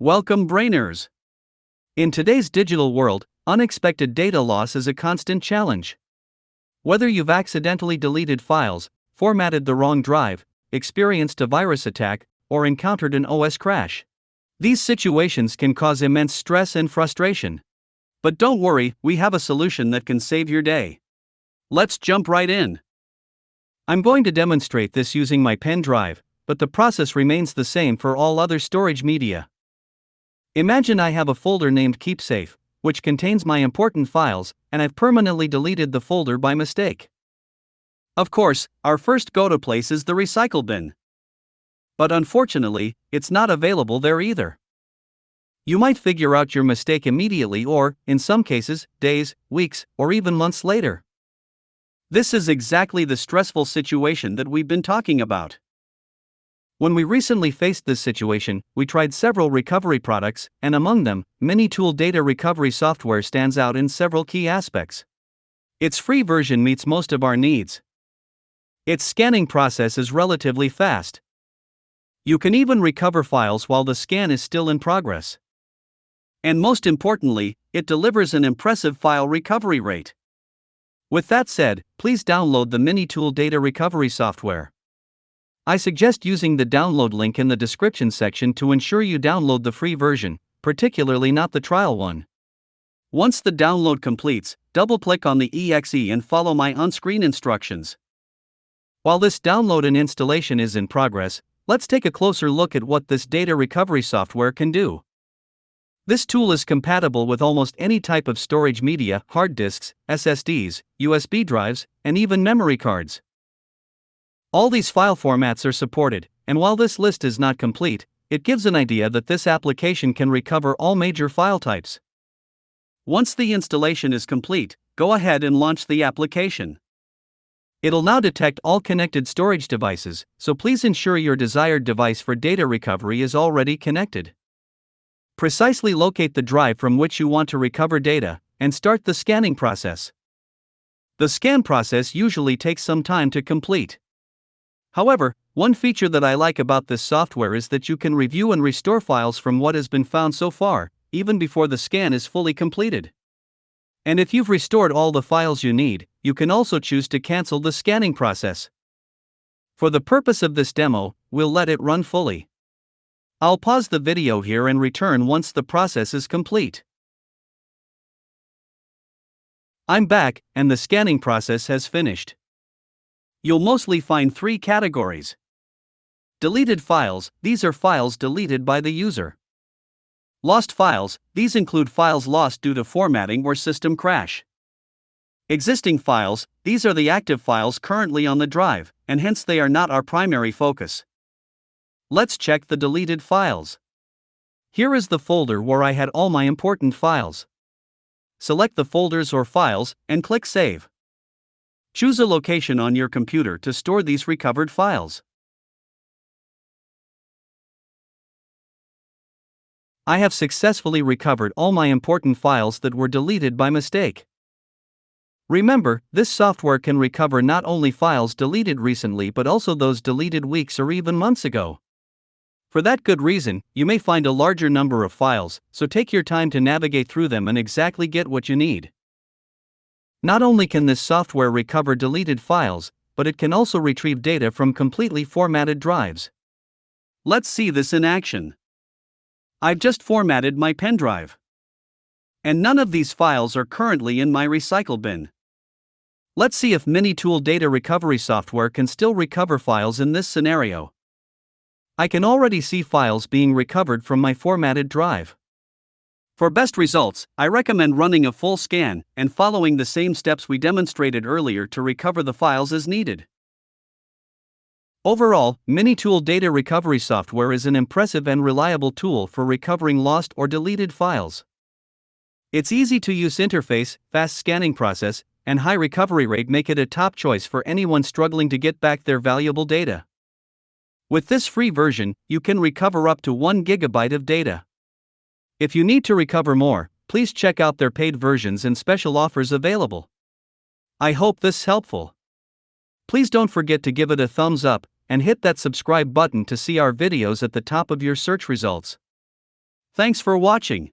Welcome, brainers! In today's digital world, unexpected data loss is a constant challenge. Whether you've accidentally deleted files, formatted the wrong drive, experienced a virus attack, or encountered an OS crash, these situations can cause immense stress and frustration. But don't worry, we have a solution that can save your day. Let's jump right in. I'm going to demonstrate this using my pen drive, but the process remains the same for all other storage media. Imagine I have a folder named Keepsafe, which contains my important files, and I've permanently deleted the folder by mistake. Of course, our first go-to place is the recycle bin. But unfortunately, it's not available there either. You might figure out your mistake immediately or, in some cases, days, weeks, or even months later. This is exactly the stressful situation that we've been talking about. When we recently faced this situation, we tried several recovery products, and among them, Minitool data recovery software stands out in several key aspects. Its free version meets most of our needs. Its scanning process is relatively fast. You can even recover files while the scan is still in progress. And most importantly, it delivers an impressive file recovery rate. With that said, please download the Minitool data recovery software. I suggest using the download link in the description section to ensure you download the free version, particularly not the trial one. Once the download completes, double-click on the exe and follow my on-screen instructions. While this download and installation is in progress, let's take a closer look at what this data recovery software can do. This tool is compatible with almost any type of storage media, hard disks, SSDs, USB drives, and even memory cards. All these file formats are supported, and while this list is not complete, it gives an idea that this application can recover all major file types. Once the installation is complete, go ahead and launch the application. It'll now detect all connected storage devices, so please ensure your desired device for data recovery is already connected. Precisely locate the drive from which you want to recover data, and start the scanning process. The scan process usually takes some time to complete. However, one feature that I like about this software is that you can review and restore files from what has been found so far, even before the scan is fully completed. And if you've restored all the files you need, you can also choose to cancel the scanning process. For the purpose of this demo, we'll let it run fully. I'll pause the video here and return once the process is complete. I'm back, and the scanning process has finished. You'll mostly find three categories. Deleted files, these are files deleted by the user. Lost files, these include files lost due to formatting or system crash. Existing files, these are the active files currently on the drive, and hence they are not our primary focus. Let's check the deleted files. Here is the folder where I had all my important files. Select the folders or files, and click Save. Choose a location on your computer to store these recovered files. I have successfully recovered all my important files that were deleted by mistake. Remember, this software can recover not only files deleted recently but also those deleted weeks or even months ago. For that good reason, you may find a larger number of files, so take your time to navigate through them and exactly get what you need. Not only can this software recover deleted files, but it can also retrieve data from completely formatted drives. Let's see this in action. I've just formatted my pen drive. And none of these files are currently in my recycle bin. Let's see if Minitool data recovery software can still recover files in this scenario. I can already see files being recovered from my formatted drive. For best results, I recommend running a full scan and following the same steps we demonstrated earlier to recover the files as needed. Overall, Minitool data recovery software is an impressive and reliable tool for recovering lost or deleted files. Its easy-to-use interface, fast scanning process, and high recovery rate make it a top choice for anyone struggling to get back their valuable data. With this free version, you can recover up to 1 GB of data. If you need to recover more, please check out their paid versions and special offers available. I hope this is helpful. Please don't forget to give it a thumbs up and hit that subscribe button to see our videos at the top of your search results. Thanks for watching.